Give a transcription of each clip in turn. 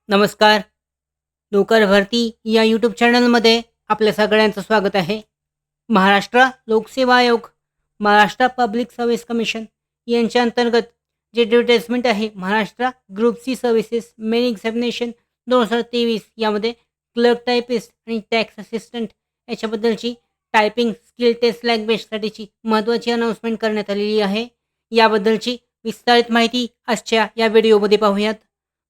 नमस्कार. नोकर भरती या यूट्यूब चॅनलमध्ये आपल्या सगळ्यांचं स्वागत आहे. महाराष्ट्र लोकसेवा आयोग, महाराष्ट्र पब्लिक सर्व्हिस कमिशन यांच्या अंतर्गत जे ॲडव्हर्टाइजमेंट आहे, Maharashtra group C services main examination 2023 यामध्ये क्लर्क टायपिस्ट आणि टॅक्स असिस्टंट याच्याबद्दलची टायपिंग स्किल टेस्ट लँग्वेजसाठीची महत्त्वाची अनाउन्समेंट करण्यात आलेली आहे. याबद्दलची विस्तारित माहिती आजच्या या व्हिडिओमध्ये पाहूयात.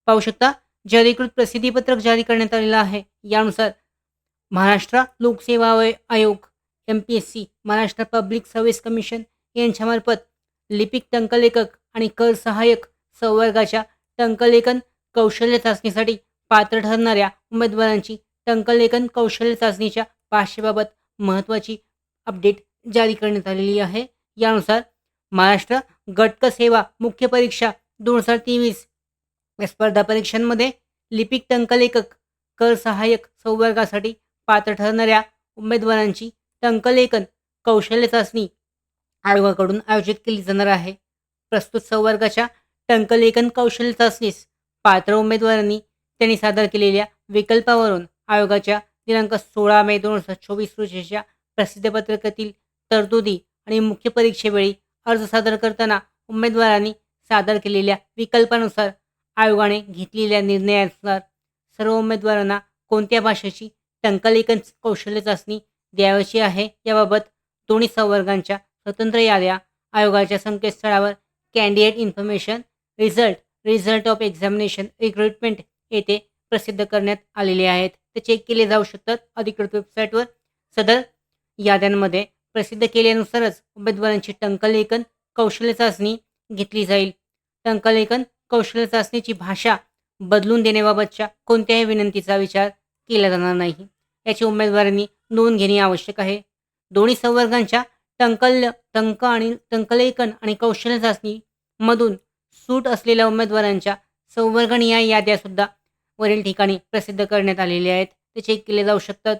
पाहू शकता, जे अधिकृत प्रसिद्धीपत्रक जारी करण्यात आलेलं आहे, यानुसार महाराष्ट्र लोकसेवा आयोग MPSC, Maharashtra public service commission यांच्यामार्फत लिपिक टंकलेखक आणि कर सहाय्यक संवर्गाच्या टंकलेखन कौशल्य चाचणीसाठी पात्र ठरणाऱ्या उमेदवारांची टंकलेखन कौशल्य चाचणीच्या भाषेबाबत महत्त्वाची अपडेट जारी करण्यात आलेली आहे. यानुसार महाराष्ट्र गटक सेवा मुख्य परीक्षा 2023 या स्पर्धा परीक्षांमध्ये लिपिक टंकलेखक कर सहाय्यक संवर्गासाठी पात्र ठरणाऱ्या उमेदवारांची टंकलेखन कौशल्य चाचणी आयोगाकडून आयोजित केली जाणार आहे. प्रस्तुत संवर्गाच्या टंकलेखन कौशल्य चाचणीस पात्र उमेदवारांनी त्यांनी सादर केलेल्या विकल्पावरून आयोगाच्या दिनांक 16 मे 2024 रोजीच्या प्रसिद्धीपत्रकातील तरतुदी आणि मुख्य परीक्षेवेळी अर्ज सादर करताना उमेदवारांनी सादर केलेल्या विकल्पानुसार आयोगाने घेतलेल्या निर्णयानुसार सर्व उमेदवारांना कोणत्या भाषेची टंकलेखन कौशल्य चाचणी द्यावयाची आहे याबाबत दोन्ही संवर्गांच्या स्वतंत्र याद्या आयोगाच्या संकेतस्थळावर candidate information result of examination recruitment येथे प्रसिद्ध करण्यात आलेले आहेत. ते चेक केले जाऊ शकतात अधिकृत वेबसाईटवर. सदर याद्यांमध्ये प्रसिद्ध केल्यानुसारच उमेदवारांची टंकलेखन कौशल्य चाचणी घेतली जाईल. टंकलेखन कौशल्य चाचणीची भाषा बदलून देण्याबाबतच्या कोणत्याही विनंतीचा विचार केला जाणार नाही, याची उमेदवारांनी नोंद घेणे आवश्यक आहे. दोन्ही संवर्गांच्या टंकलेखन आणि कौशल्य चाचणीमधून सूट असलेल्या उमेदवारांच्या संवर्गनिहाय याद्यासुद्धा वरील ठिकाणी प्रसिद्ध करण्यात आलेल्या आहेत. ते चेक केले जाऊ शकतात.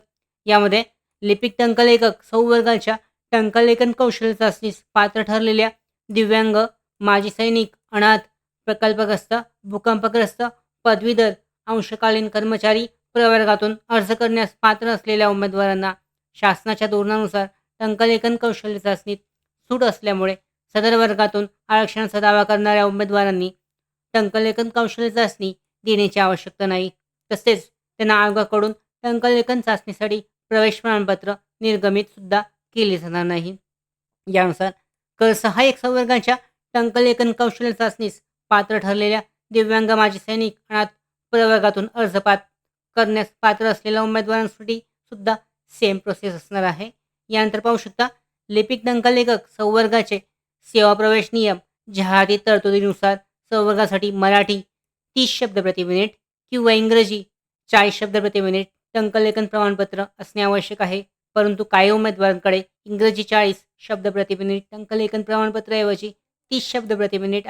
यामध्ये लिपिक टंकलेखक संवर्गाच्या टंकलेखन कौशल्य चाचणीस पात्र ठरलेल्या दिव्यांग, माजी सैनिक, अनाथ, प्रकल्पग्रस्त, भूकंपग्रस्त, पदवीधर, अंशकालीन कर्मचारी प्रवर्गातून अर्ज करण्यास पात्र असलेल्या उमेदवारांना शासनाच्या धोरणानुसार टंकलेखन कौशल्य चाचणीत सूट असल्यामुळे सदर वर्गातून आरक्षणाचा दावा करणाऱ्या उमेदवारांनी टंकलेखन कौशल्य चाचणी देण्याची आवश्यकता नाही. तसेच त्यांना आयोगाकडून टंकलेखन चाचणीसाठी प्रवेश प्रमाणपत्र निर्गमित सुद्धा केले जाणार नाही. यानुसार कर सहाय्यक संवर्गाच्या टंकलेखन कौशल्य चाचणीस पात्र ठरलेल्या दिव्यांग, माजी सैनिक, अनाथ प्रवर्गातून अर्ज करण्यास पात्र असलेल्या उमेदवारांसाठी सुद्धा सेम प्रोसेस असणार आहे. यानंतर पाहू शकता, लिपिक टंकलेखक संवर्गाचे सेवा प्रवेश नियम जाहिराती तरतुदीनुसार संवर्गासाठी मराठी 30 शब्द प्रति मिनिट किंवा इंग्रजी 40 शब्द प्रति मिनिट टंकलेखन प्रमाणपत्र असणे आवश्यक आहे. परंतु काही उमेदवारांकडे इंग्रजी 40 शब्द प्रति मिनिट टंकलेखन प्रमाणपत्राऐवजी 30 शब्द प्रति मिनिट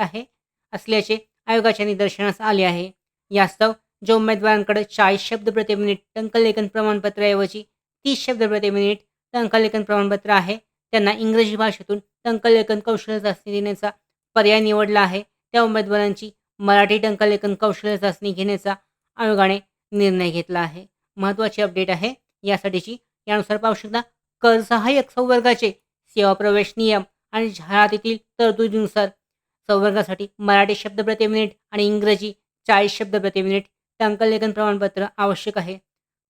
असल्याचे आयोगाच्या निदर्शनास आले आहे. यास्तव ज्या उमेदवारांकडे 40 शब्द प्रति मिनिट टंकलेखन प्रमाणपत्राऐवजी 30 शब्द प्रति मिनिट टंकलेखन प्रमाणपत्र आहे, त्यांना इंग्रजी भाषेतून टंकलेखन कौशल्य चाचणी देण्याचा पर्याय निवडला आहे. त्या उमेदवारांची मराठी टंकलेखन कौशल्य चाचणी घेण्याचा आयोगाने निर्णय घेतला आहे. महत्त्वाची अपडेट आहे यासाठीची. यानुसार पाहू शकता, कर सहाय्यक संवर्गाचे सेवा प्रवेश नियम आणि जाहिरातीतील तरतुदीनुसार संवर्गासाठी मराठी शब्द प्रति मिनिट आणि इंग्रजी 40 शब्द प्रति मिनिट टंकलेखन प्रमाणपत्र आवश्यक आहे.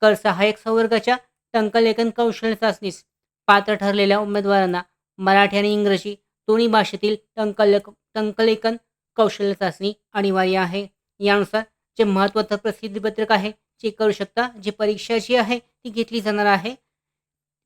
कर सहाय्यक संवर्गाच्या टंकलेखन कौशल्य चाचणीस पात्र ठरलेल्या उमेदवारांना मराठी आणि इंग्रजी दोन्ही भाषेतील टंकलेखन कौशल्य चाचणी अनिवार्य आहे. यानुसार जे महत्त्वाचं प्रसिद्धीपत्रक आहे चेक करू शकता. जी परीक्षा जी आहे ती घेतली जाणार आहे.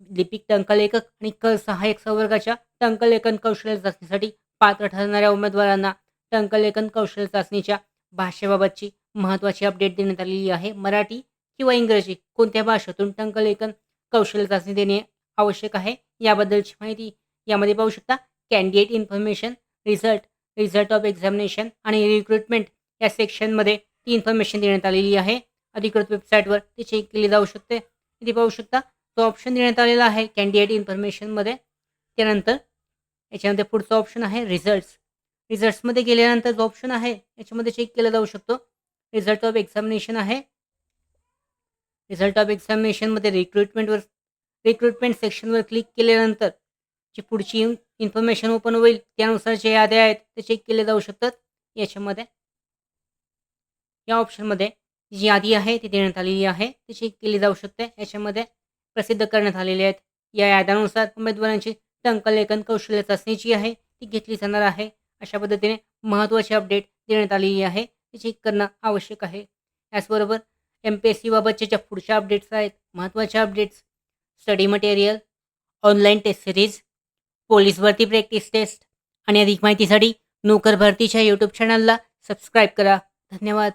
लिपिक टंकलेखक आणि कर सहाय्यक संवर्गाच्या टंकलेखन कौशल्य चाचणीसाठी पात्र ठरणाऱ्या उमेदवारांना टंकलेखन कौशल्य चाचणीच्या भाषेबाबतची महत्त्वाची अपडेट देण्यात आलेली आहे. मराठी किंवा इंग्रजी कोणत्या भाषेतून टंकलेखन कौशल्य चाचणी देणे आवश्यक आहे याबद्दलची माहिती यामध्ये पाहू शकता. Candidate information, result of examination आणि रिक्रुटमेंट या सेक्शनमध्ये ती इन्फॉर्मेशन देण्यात आलेली आहे. अधिकृत वेबसाईटवर ते चेक केली जाऊ शकते. इथे पाहू शकता, तो ऑप्शन देण्यात आलेला आहे कॅन्डिडेट इन्फॉर्मेशनमध्ये. त्यानंतर याच्यानंतर पुढचा ऑप्शन आहे रिझल्ट्समध्ये गेल्यानंतर जो ऑप्शन आहे याच्यामध्ये चेक केला जाऊ शकतो. रिझल्ट ऑफ एक्झामिनेशन आहे. रिझल्ट ऑफ एक्झामिनेशनमध्ये रिक्रुटमेंट सेक्शनवर क्लिक केल्यानंतर जी पुढची इन्फॉर्मेशन ओपन होईल त्यानुसार जे याद्या आहेत ते चेक केले जाऊ शकतात. याच्यामध्ये या ऑप्शनमध्ये जी यादी आहे ती देण्यात आलेली आहे ती चेक केली जाऊ शकते. याच्यामध्ये प्रसिद्ध करण्यात आलेले आहेत. या याद्यानुसार उमेदवारांची टंकलेखन कौशल्य चाचणी जी आहे ती घेतली जाणार आहे. अशा पद्धतीने महत्त्वाची अपडेट देण्यात आलेली आहे ती चेक करणं आवश्यक आहे. त्याचबरोबर MPSC बाबतच्या ज्या पुढच्या अपडेट्स आहेत, महत्त्वाच्या updates, study material, online test series, police भरती प्रॅक्टिस टेस्ट आणि अधिक माहितीसाठी नोकर भरतीच्या यूट्यूब चॅनलला सबस्क्राईब करा. धन्यवाद.